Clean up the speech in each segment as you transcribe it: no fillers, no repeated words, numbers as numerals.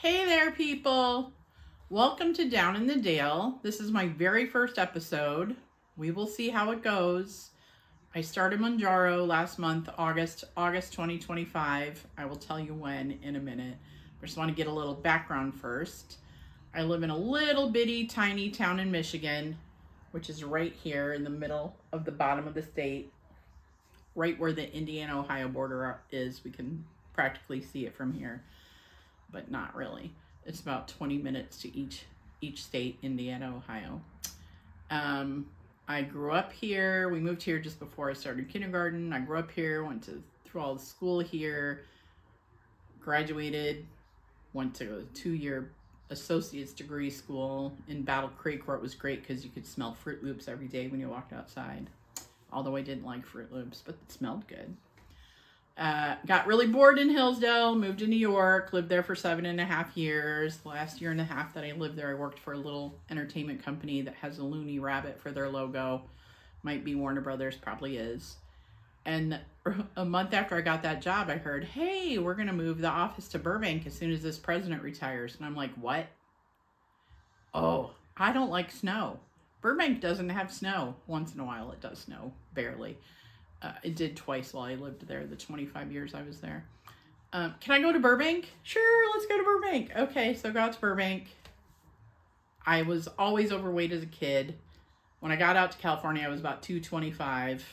Hey there, people. Welcome to Down in the Dale. This is my very first episode. We will see how it goes. I started Manjaro last month, August 2025. I will tell you when in a minute. I just want to get a little background first. I live in a little bitty tiny town in Michigan, which is right here in the middle of the bottom of the state, right where the Indiana-Ohio border is. We can practically see it from here, but not really. It's about 20 minutes to each state, Indiana, Ohio. I grew up here. We moved here just before I started kindergarten. I grew up here, through all the school here, graduated, went to a 2-year associate's degree school in Battle Creek, where it was great because you could smell Fruit Loops every day when you walked outside. Although I didn't like Fruit Loops, but it smelled good. Got really bored in Hillsdale, moved to New York, lived there for 7.5 years. The last year and a half that I lived there, I worked for a little entertainment company that has a loony rabbit for their logo. Might be Warner Brothers, probably is. And a month after I got that job, I heard, hey, we're going to move the office to Burbank as soon as this president retires. And I'm like, what? Oh, I don't like snow. Burbank doesn't have snow. Once in a while it does snow, barely. It did twice while I lived there, the 25 years I was there. Can I go to Burbank? Sure, let's go to Burbank. Okay, so got to Burbank. I was always overweight as a kid. When I got out to California, I was about 225.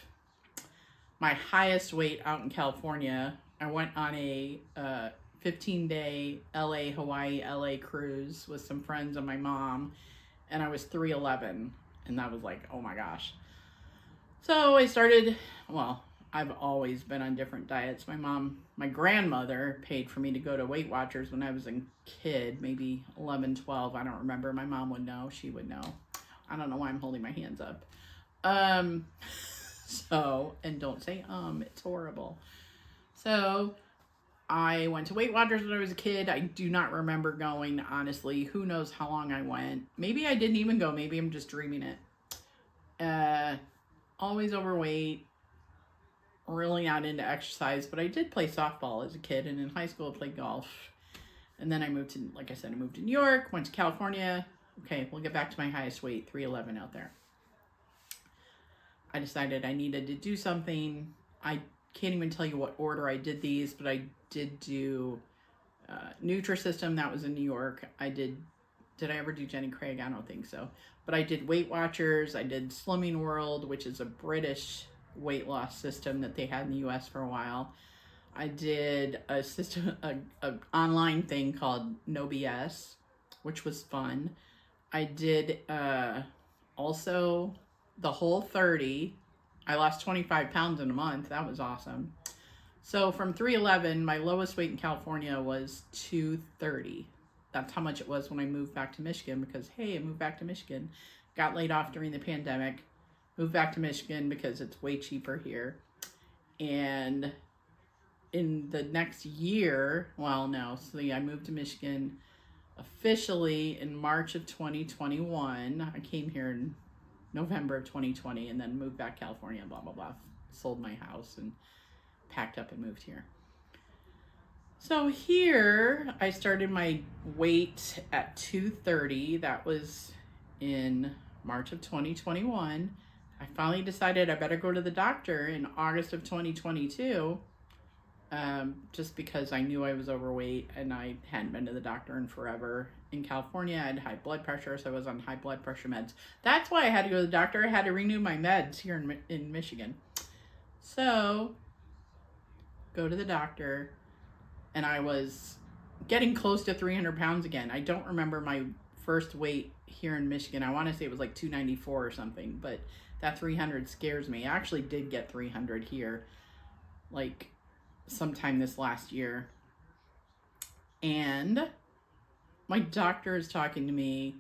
My highest weight out in California, I went on a 15-day Hawaii, LA cruise with some friends and my mom, and I was 311, and that was like, oh my gosh. So I started, I've always been on different diets. My grandmother paid for me to go to Weight Watchers when I was a kid, maybe 11, 12. I don't remember. My mom would know. She would know. I don't know why I'm holding my hands up. And don't say, it's horrible. So I went to Weight Watchers when I was a kid. I do not remember going, honestly. Who knows how long I went. Maybe I didn't even go. Maybe I'm just dreaming it. Always overweight, really not into exercise, but I did play softball as a kid, and in high school I played golf. And then I moved to, like I said, I moved to New York, went to California. Okay, we'll get back to my highest weight, 311 out there. I decided I needed to do something. I can't even tell you what order I did these, but I did do Nutrisystem, that was in New York. Did I ever do Jenny Craig? I don't think so. But I did Weight Watchers. I did Slimming World, which is a British weight loss system that they had in the US for a while. I did a system, a online thing called No BS, which was fun. I did also the Whole30. I lost 25 pounds in a month. That was awesome. So from 311, my lowest weight in California was 230. That's how much it was when I moved back to Michigan, because, hey, I moved back to Michigan. Got laid off during the pandemic. Moved back to Michigan because it's way cheaper here. And in the next year, I moved to Michigan officially in March of 2021. I came here in November of 2020 and then moved back to California, blah, blah, blah. Sold my house and packed up and moved here. So here I started my weight at 230. That was in March of 2021. I finally decided I better go to the doctor in August of 2022, just because I knew I was overweight and I hadn't been to the doctor in forever. In California, I had high blood pressure, so I was on high blood pressure meds. That's why I had to go to the doctor. I had to renew my meds here in Michigan. So, go to the doctor. And I was getting close to 300 pounds again. I don't remember my first weight here in Michigan. I want to say it was like 294 or something, but that 300 scares me. I actually did get 300 here, like sometime this last year. And my doctor is talking to me.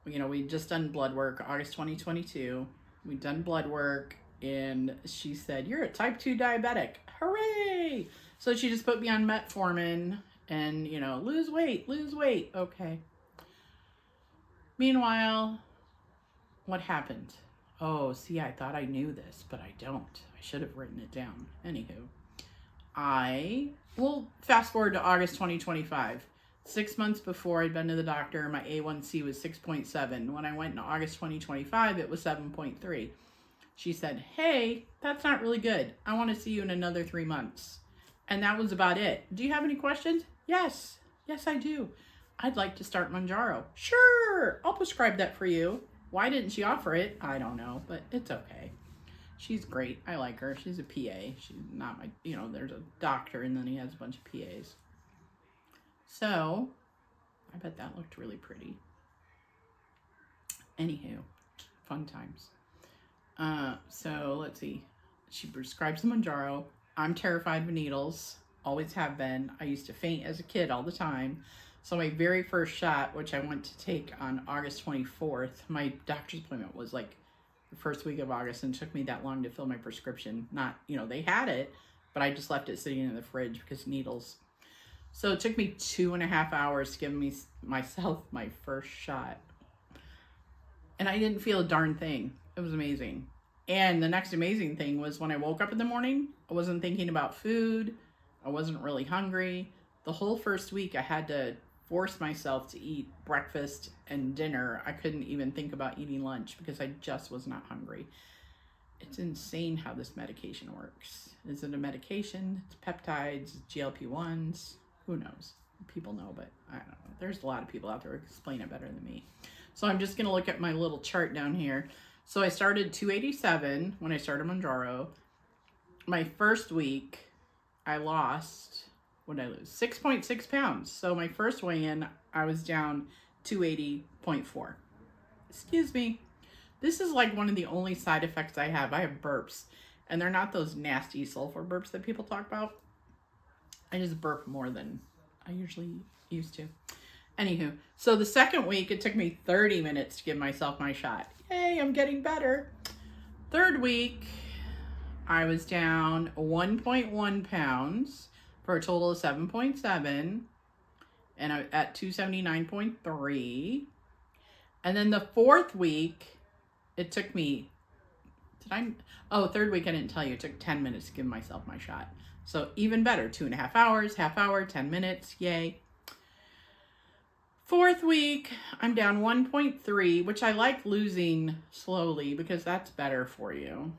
We'd just done blood work, August 2022. We'd done blood work, and she said, you're a type 2 diabetic. Hooray! So she just put me on metformin and, lose weight. Okay. Meanwhile, what happened? Oh, see, I thought I knew this, but I don't. I should have written it down. Anywho, fast forward to August 2025. 6 months before I'd been to the doctor, my A1C was 6.7. When I went in August 2025, it was 7.3. She said, hey, that's not really good. I want to see you in another 3 months. And that was about it. Do you have any questions? Yes. Yes, I do. I'd like to start Mounjaro. Sure, I'll prescribe that for you. Why didn't she offer it? I don't know, but it's okay. She's great. I like her. She's a PA. She's not my, there's a doctor and then he has a bunch of PAs. So, I bet that looked really pretty. Anywho, fun times. So let's see. She prescribes the Mounjaro. I'm terrified of needles. Always have been. I used to faint as a kid all the time. So my very first shot, which I went to take on August 24th, my doctor's appointment was like the first week of August, and it took me that long to fill my prescription. Not, they had it, but I just left it sitting in the fridge because needles. So it took me 2.5 hours to give myself my first shot. And I didn't feel a darn thing. It was amazing. And the next amazing thing was when I woke up in the morning, I wasn't thinking about food. I wasn't really hungry. The whole first week I had to force myself to eat breakfast and dinner. I couldn't even think about eating lunch because I just was not hungry. It's insane how this medication works. Is it a medication? It's peptides, GLP-1s. Who knows? People know, but I don't know. There's a lot of people out there who explain it better than me. So I'm just going to look at my little chart down here. So I started 287 when I started Mounjaro. My first week, I lost, what did I lose? 6.6 pounds. So my first weigh-in, I was down 280.4. Excuse me. This is like one of the only side effects I have. I have burps, and they're not those nasty sulfur burps that people talk about. I just burp more than I usually used to. Anywho, so the second week, it took me 30 minutes to give myself my shot. Yay, I'm getting better. Third week, I was down 1.1 pounds for a total of 7.7. And I'm at 279.3. And then the fourth week, it took me, third week I didn't tell you, it took 10 minutes to give myself my shot. So even better, 2.5 hours, half hour, 10 minutes, yay. Fourth week, I'm down 1.3, which I like losing slowly because that's better for you.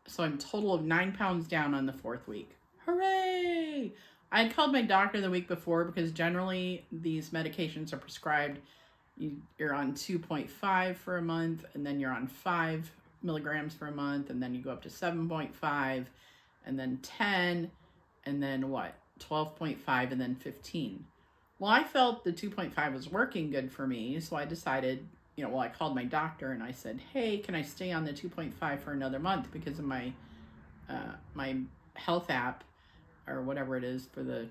So I'm total of 9 pounds down on the fourth week. Hooray! I had called my doctor the week before because generally these medications are prescribed. You're on 2.5 for a month, and then you're on 5 milligrams for a month, and then you go up to 7.5, and then 10, and then 12.5, and then 15. Well, I felt the 2.5 was working good for me, so I decided, I called my doctor and I said, hey, can I stay on the 2.5 for another month because of my my health app or whatever it is for the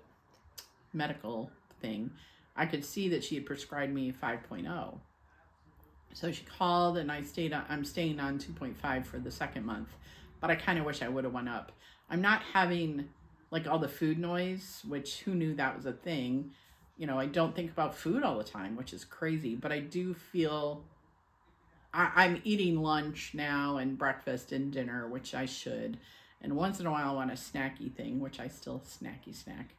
medical thing. I could see that she had prescribed me 5.0. So she called and I'm staying on 2.5 for the second month, but I kind of wish I would have went up. I'm not having like all the food noise, which who knew that was a thing. I don't think about food all the time, which is crazy, but I do feel I'm eating lunch now and breakfast and dinner, which I should. And once in a while I want a snacky thing, which I still snacky snack.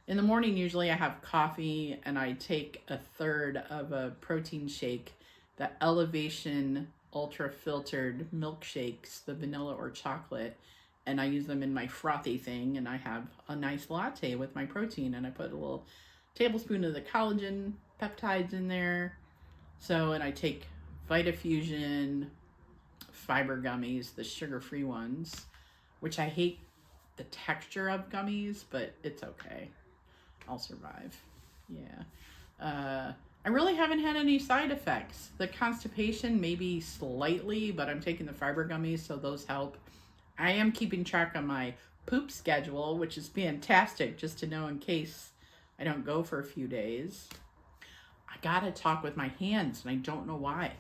In the morning, usually I have coffee and I take a third of a protein shake, the Elevation Ultra Filtered milkshakes, the vanilla or chocolate, and I use them in my frothy thing, and I have a nice latte with my protein, and I put a little tablespoon of the collagen peptides in there. And I take VitaFusion fiber gummies, the sugar-free ones, which I hate the texture of gummies, but it's okay. I'll survive. Yeah. I really haven't had any side effects. The constipation maybe slightly, but I'm taking the fiber gummies, so those help. I am keeping track on my poop schedule, which is fantastic just to know in case I don't go for a few days. I gotta talk with my hands, and I don't know why.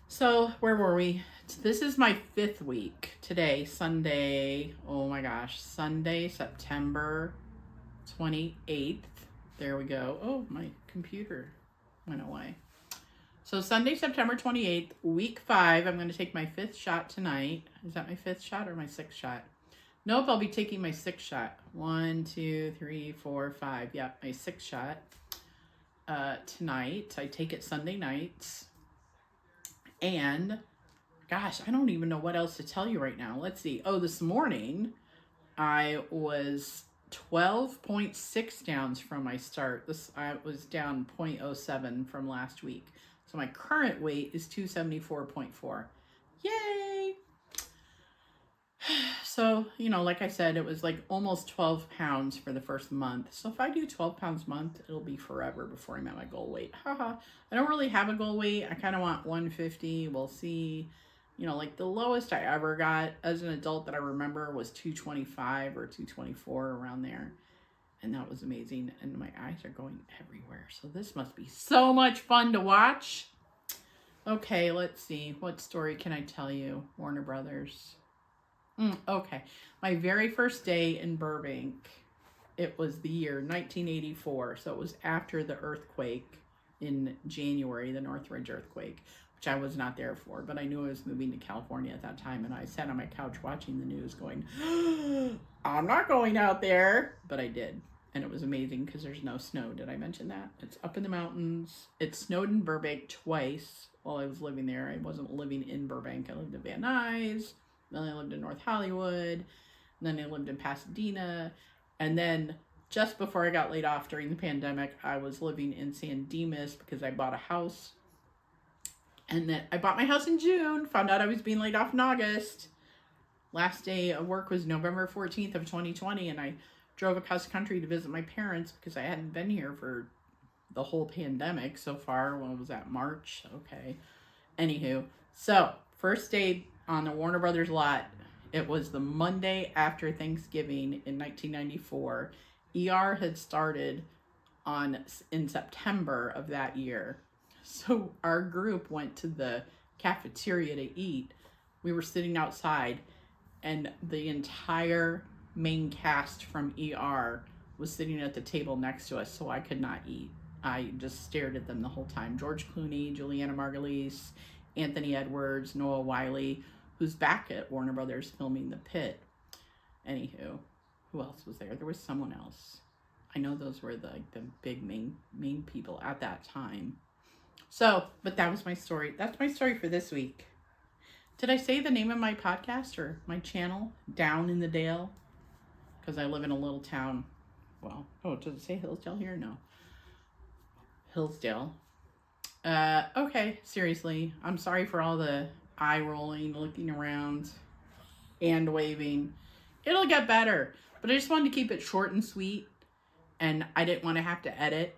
So, where were we? This is my 5th week. Today, Sunday, Sunday, September 28th. There we go. Oh, my computer went away. So, Sunday, September 28th, week 5. I'm going to take my 5th shot tonight. Is that my 5th shot or my 6th shot? Nope, I'll be taking my 6th shot. 1, 2, 3, 4, 5. Yep, my 6th shot. tonight. I take it Sunday nights. And gosh, I don't even know what else to tell you right now. Let's see. Oh, this morning I was 12.6 downs from my start. I was down 0.07 from last week. So my current weight is 274.4. Yay! So, like I said, it was like almost 12 pounds for the first month. So if I do 12 pounds a month, it'll be forever before I'm at my goal weight. Haha. I don't really have a goal weight. I kind of want 150. We'll see. Like the lowest I ever got as an adult that I remember was 225 or 224, around there. And that was amazing. And my eyes are going everywhere. So this must be so much fun to watch. Okay, let's see. What story can I tell you? Warner Brothers. Okay. My very first day in Burbank, it was the year 1984. So it was after the earthquake in January, the Northridge earthquake, which I was not there for, but I knew I was moving to California at that time. And I sat on my couch watching the news going, I'm not going out there. But I did. And it was amazing because there's no snow. Did I mention that? It's up in the mountains. It snowed in Burbank twice while I was living there. I wasn't living in Burbank. I lived in Van Nuys. Then I lived in North Hollywood. And then I lived in Pasadena. And then just before I got laid off during the pandemic, I was living in San Dimas because I bought a house. And then I bought my house in June. Found out I was being laid off in August. Last day of work was November 14th of 2020. And I drove across the country to visit my parents because I hadn't been here for the whole pandemic so far. When was that? March? Okay. Anywho. So, first day on the Warner Brothers lot. It was the Monday after Thanksgiving in 1994. ER had started in September of that year. So our group went to the cafeteria to eat. We were sitting outside, and the entire main cast from ER was sitting at the table next to us, so I could not eat. I just stared at them the whole time. George Clooney, Juliana Margulies, Anthony Edwards, Noah Wiley, who's back at Warner Brothers filming The Pit. Anywho, who else was there? There was someone else. I know those were the big main people at that time. So, but that was my story. That's my story for this week. Did I say the name of my podcast or my channel? Down in the Dale? Because I live in a little town. Well, does it say Hillsdale here? No. Hillsdale. Okay, seriously. I'm sorry for all the eye rolling, looking around, and waving. It'll get better. But I just wanted to keep it short and sweet. And I didn't want to have to edit.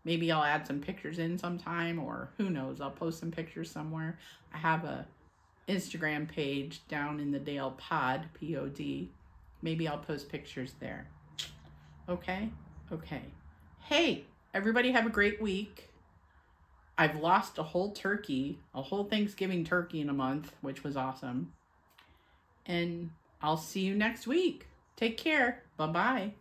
Maybe I'll add some pictures in sometime, or who knows, I'll post some pictures somewhere. I have a Instagram page, Down in the Dale Pod, P-O-D. Maybe I'll post pictures there. Okay? Okay. Hey, everybody have a great week. I've lost a whole Thanksgiving turkey in a month, which was awesome. And I'll see you next week. Take care. Bye-bye.